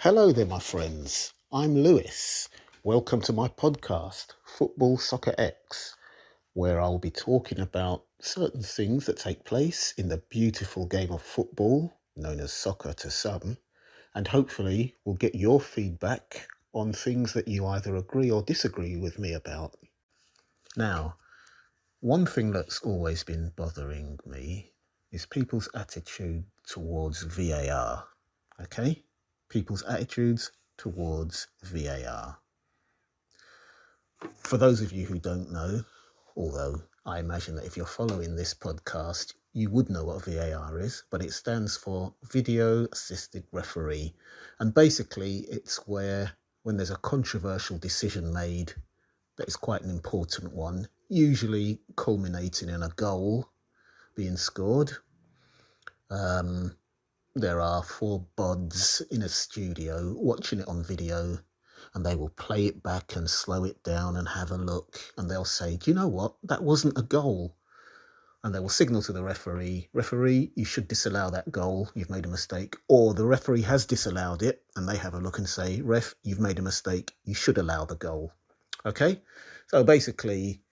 Hello there, my friends. I'm Lewis. Welcome to my podcast, Football Soccer X, where I'll be talking about certain things that take place in the beautiful game of football, known as soccer to some, and hopefully we'll get your feedback on things that you either agree or disagree with me about. Now, one thing that's always been bothering me is people's attitude towards VAR, okay? People's attitudes towards VAR. For those of you who don't know, although I imagine that if you're following this podcast, you would know what VAR is, but it stands for Video Assisted Referee. And basically, it's where when there's a controversial decision made that is quite an important one, usually culminating in a goal being scored. There are four buds in a studio watching it on video, and they will play it back and slow it down and have a look, and they'll say, do you know what, that wasn't a goal. And they will signal to the referee, you should disallow that goal, you've made a mistake. Or the referee has disallowed it and they have a look and say, ref, you've made a mistake, you should allow the goal. Okay, so basically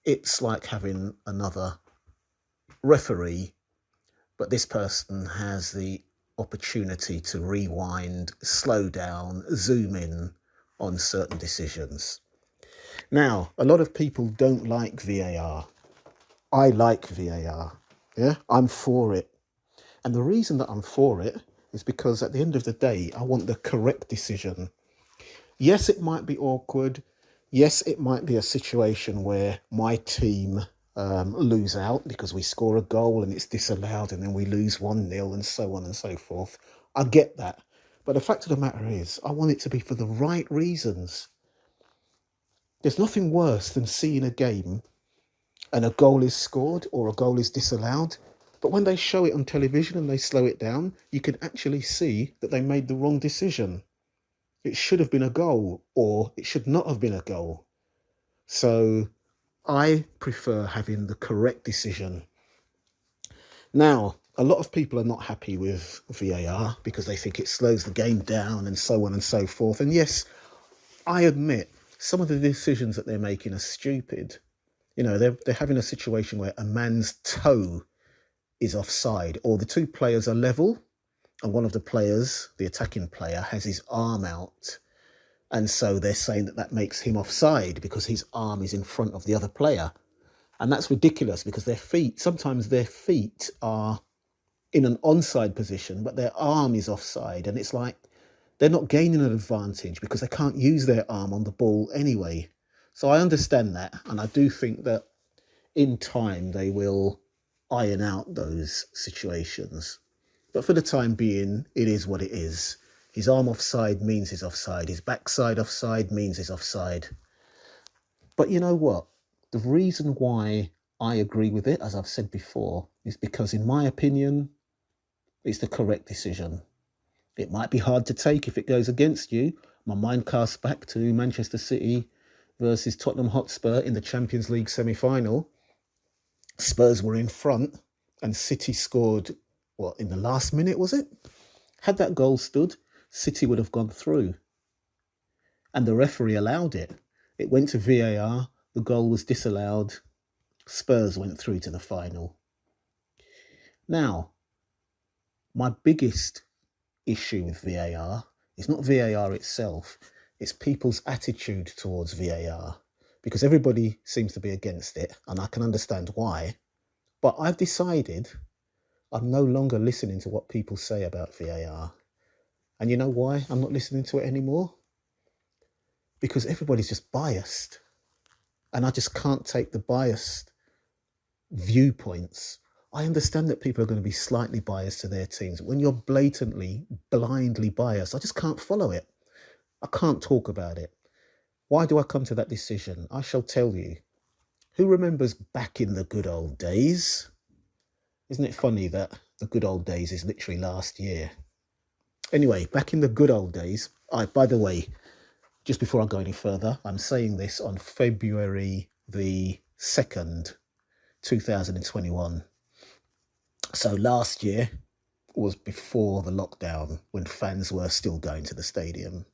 it's like having another referee, but this person has the opportunity to rewind, slow down, zoom in on certain decisions. Now, a lot of people don't like VAR. I like VAR. Yeah, I'm for it. And the reason that I'm for it is because at the end of the day, I want the correct decision. Yes, it might be awkward. Yes, it might be a situation where my team lose out because we score a goal and it's disallowed and then we lose 1-0 and so on and so forth. I get that. But the fact of the matter is, I want it to be for the right reasons. There's nothing worse than seeing a game and a goal is scored or a goal is disallowed. But when they show it on television and they slow it down, you can actually see that they made the wrong decision. It should have been a goal or it should not have been a goal. So I prefer having the correct decision. Now, a lot of people are not happy with VAR because they think it slows the game down and so on and so forth. And yes, I admit some of the decisions that they're making are stupid. You know, they're having a situation where a man's toe is offside or the two players are level and one of the players, the attacking player, has his arm out. And so they're saying that makes him offside because his arm is in front of the other player. And that's ridiculous because sometimes their feet are in an onside position, but their arm is offside. And it's like they're not gaining an advantage because they can't use their arm on the ball anyway. So I understand that. And I do think that in time they will iron out those situations. But for the time being, it is what it is. His arm offside means he's offside. His backside offside means he's offside. But you know what? The reason why I agree with it, as I've said before, is because in my opinion, it's the correct decision. It might be hard to take if it goes against you. My mind casts back to Manchester City versus Tottenham Hotspur in the Champions League semi-final. Spurs were in front and City scored, in the last minute, was it? Had that goal stood, City would have gone through. And the referee allowed it. It went to VAR, the goal was disallowed, Spurs went through to the final. Now, my biggest issue with VAR is not VAR itself, it's people's attitude towards VAR. Because everybody seems to be against it, and I can understand why. But I've decided I'm no longer listening to what people say about VAR. And you know why I'm not listening to it anymore? Because everybody's just biased. And I just can't take the biased viewpoints. I understand that people are going to be slightly biased to their teams. When you're blatantly, blindly biased, I just can't follow it. I can't talk about it. Why do I come to that decision? I shall tell you. Who remembers back in the good old days? Isn't it funny that the good old days is literally last year? Anyway, back in the good old days, by the way, just before I go any further, I'm saying this on February the 2nd, 2021. So last year, was before the lockdown, when fans were still going to the stadium.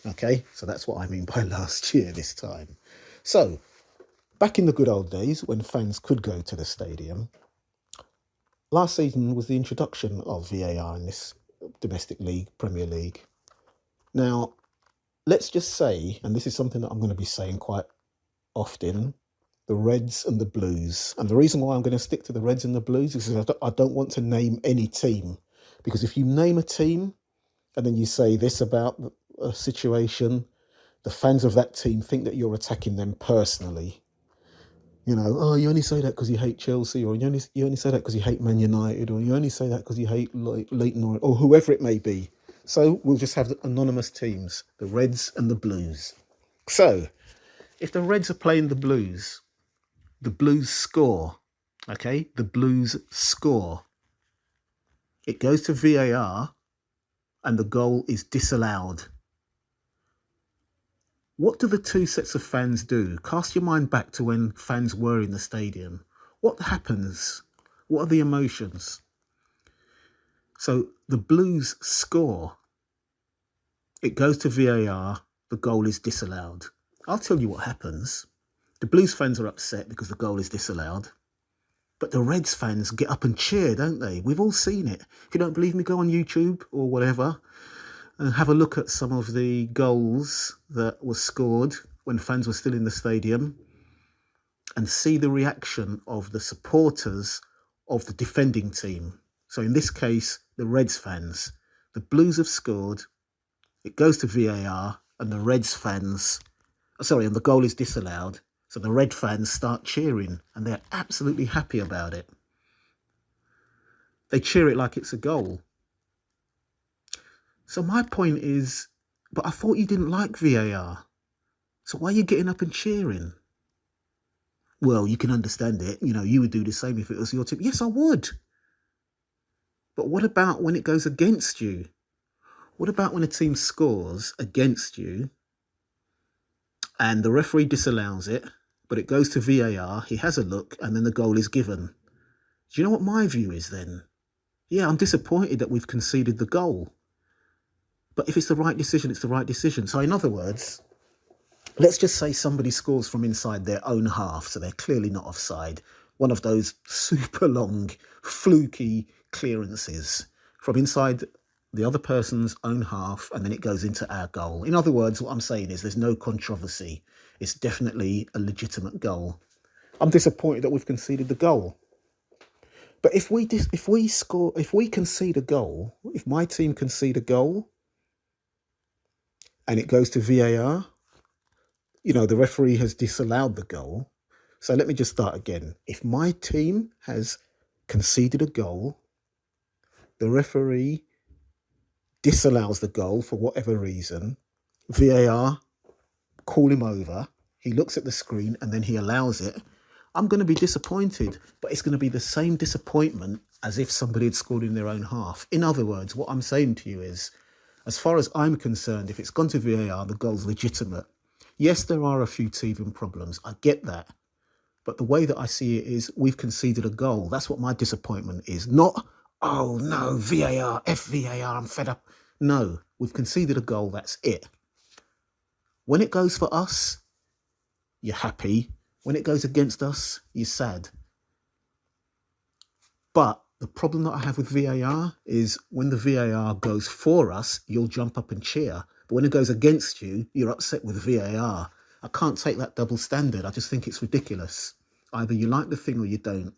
Okay, so that's what I mean by last year this time. So, back in the good old days when fans could go to the stadium, last season was the introduction of VAR in this domestic league, Premier League. Now, let's just say, and this is something that I'm going to be saying quite often, the Reds and the Blues. And the reason why I'm going to stick to the Reds and the Blues is because I don't want to name any team. Because if you name a team and then you say this about a situation, the fans of that team think that you're attacking them personally. You know, oh, you only say that because you hate Chelsea, or you only say that because you hate Man United, or you only say that because you hate Leighton or whoever it may be. So we'll just have the anonymous teams, the Reds and the Blues. So if the Reds are playing the Blues score, okay? The Blues score. It goes to VAR and the goal is disallowed. What do the two sets of fans do? Cast your mind back to when fans were in the stadium. What happens? What are the emotions? So the Blues score. It goes to VAR. The goal is disallowed. I'll tell you what happens. The Blues fans are upset because the goal is disallowed. But the Reds fans get up and cheer, don't they? We've all seen it. If you don't believe me, go on YouTube or whatever and have a look at some of the goals that were scored when fans were still in the stadium and see the reaction of the supporters of the defending team. So in this case, the Reds fans. The Blues have scored. It goes to VAR and the Reds fans... and the goal is disallowed. So the Red fans start cheering and they're absolutely happy about it. They cheer it like it's a goal. So my point is, but I thought you didn't like VAR. So why are you getting up and cheering? Well, you can understand it. You know, you would do the same if it was your team. Yes, I would. But what about when it goes against you? What about when a team scores against you and the referee disallows it, but it goes to VAR, he has a look, and then the goal is given? Do you know what my view is then? Yeah, I'm disappointed that we've conceded the goal. But if it's the right decision, it's the right decision. So in other words, let's just say somebody scores from inside their own half, so they're clearly not offside. One of those super long, fluky clearances from inside the other person's own half, and then it goes into our goal. In other words, what I'm saying is there's no controversy. It's definitely a legitimate goal. I'm disappointed that we've conceded the goal. But if we concede a goal, if my team concede a goal and it goes to VAR, you know, the referee has disallowed the goal. So let me just start again. If my team has conceded a goal, the referee disallows the goal for whatever reason, VAR call him over, he looks at the screen and then he allows it, I'm going to be disappointed, but it's going to be the same disappointment as if somebody had scored in their own half. In other words, what I'm saying to you is, as far as I'm concerned, if it's gone to VAR, the goal's legitimate. Yes, there are a few teething problems. I get that. But the way that I see it is we've conceded a goal. That's what my disappointment is. Not, oh no, VAR, FVAR, I'm fed up. No, we've conceded a goal. That's it. When it goes for us, you're happy. When it goes against us, you're sad. But the problem that I have with VAR is when the VAR goes for us, you'll jump up and cheer. But when it goes against you, you're upset with VAR. I can't take that double standard. I just think it's ridiculous. Either you like the thing or you don't.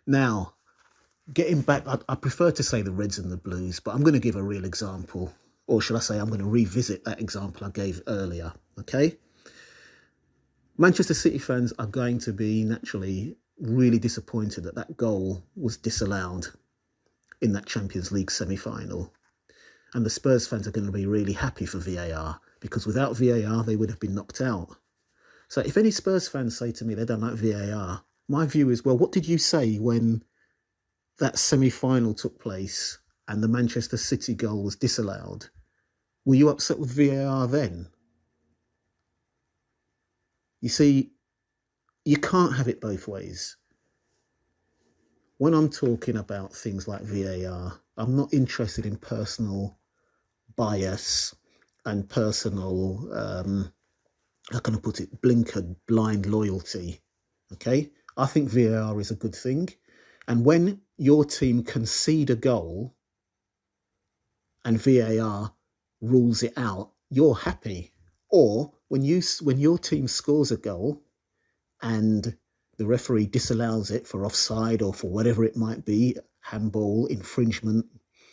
Now, getting back, I prefer to say the Reds and the Blues, but I'm going to give a real example. Or should I say I'm going to revisit that example I gave earlier, okay? Manchester City fans are going to be naturally really disappointed that that goal was disallowed in that Champions League semi-final. And the Spurs fans are going to be really happy for VAR, because without VAR, they would have been knocked out. So if any Spurs fans say to me they don't like VAR, my view is, well, what did you say when that semi-final took place and the Manchester City goal was disallowed? Were you upset with VAR then? You see, you can't have it both ways. When I'm talking about things like VAR, I'm not interested in personal bias and personal, how can I put it, blinkered, blind loyalty. Okay? I think VAR is a good thing. And when your team concede a goal and VAR rules it out, you're happy. Or when your team scores a goal and the referee disallows it for offside or for whatever it might be, handball, infringement,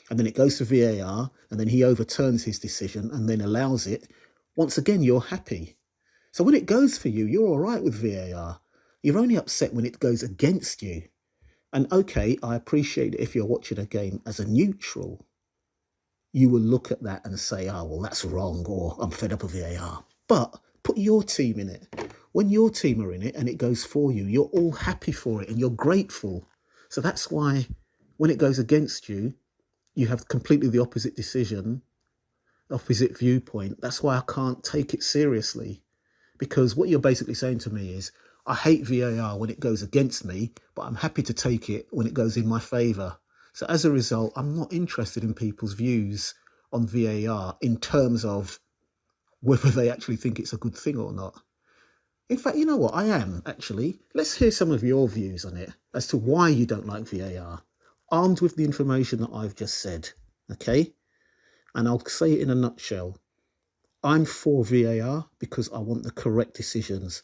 and then it goes to VAR and then he overturns his decision and then allows it, once again, you're happy. So when it goes for you, you're all right with VAR. You're only upset when it goes against you. And okay, I appreciate it if you're watching a game as a neutral. You will look at that and say, oh, well, that's wrong, or I'm fed up with VAR. But put your team in it. When your team are in it and it goes for you, you're all happy for it and you're grateful. So that's why when it goes against you, you have completely the opposite decision, opposite viewpoint. That's why I can't take it seriously. Because what you're basically saying to me is, I hate VAR when it goes against me, but I'm happy to take it when it goes in my favour. So as a result, I'm not interested in people's views on VAR in terms of whether they actually think it's a good thing or not. In fact, you know what? I am, actually. Let's hear some of your views on it as to why you don't like VAR, armed with the information that I've just said, okay? And I'll say it in a nutshell. I'm for VAR because I want the correct decisions.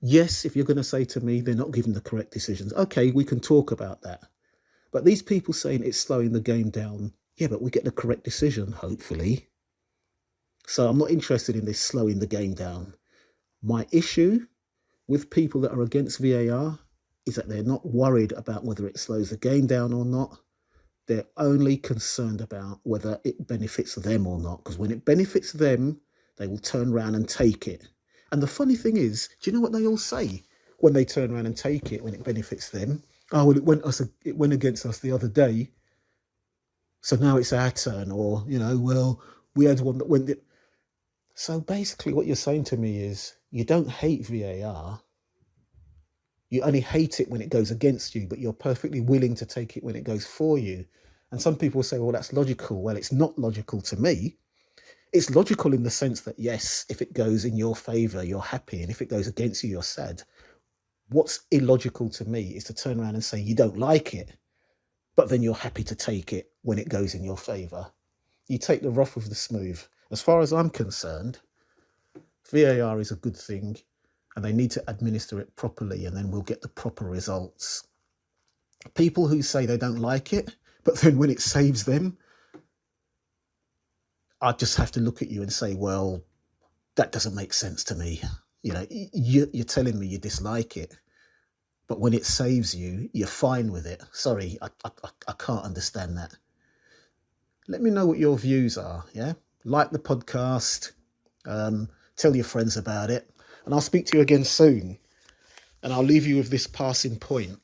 Yes, if you're going to say to me they're not giving the correct decisions, okay, we can talk about that. But these people saying it's slowing the game down, yeah, but we get the correct decision, hopefully. So I'm not interested in this slowing the game down. My issue with people that are against VAR is that they're not worried about whether it slows the game down or not. They're only concerned about whether it benefits them or not. Because when it benefits them, they will turn around and take it. And the funny thing is, do you know what they all say when they turn around and take it when it benefits them? Oh, well, it went against us the other day, so now it's our turn. Or, well, we had one that went. So basically what you're saying to me is you don't hate VAR. You only hate it when it goes against you, but you're perfectly willing to take it when it goes for you. And some people say, well, that's logical. Well, it's not logical to me. It's logical in the sense that, yes, if it goes in your favour, you're happy. And if it goes against you, you're sad. What's illogical to me is to turn around and say you don't like it, but then you're happy to take it when it goes in your favour. You take the rough with the smooth. As far as I'm concerned, VAR is a good thing and they need to administer it properly and then we'll get the proper results. People who say they don't like it, but then when it saves them, I just have to look at you and say, well, that doesn't make sense to me. You're telling me you dislike it, but when it saves you, you're fine with it. Sorry, I can't understand that. Let me know what your views are, yeah? Like the podcast, tell your friends about it, and I'll speak to you again soon. And I'll leave you with this passing point.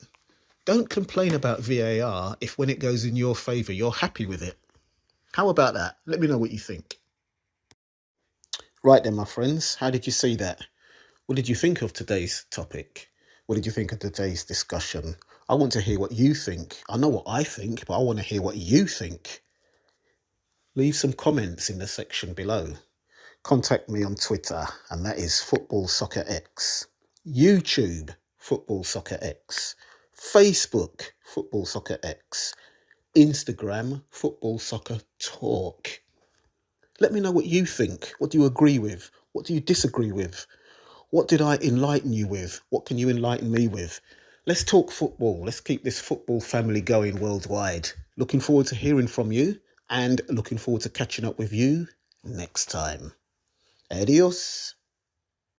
Don't complain about VAR if when it goes in your favour, you're happy with it. How about that? Let me know what you think. Right then, my friends, how did you see that? What did you think of today's topic? What did you think of today's discussion? I want to hear what you think. I know what I think, but I want to hear what you think. Leave some comments in the section below. Contact me on Twitter, and that is Football Soccer X. YouTube, Football Soccer X. Facebook, Football Soccer X. Instagram, Football Soccer Talk. Let me know what you think. What do you agree with? What do you disagree with? What did I enlighten you with? What can you enlighten me with? Let's talk football. Let's keep this football family going worldwide. Looking forward to hearing from you and looking forward to catching up with you next time. Adios.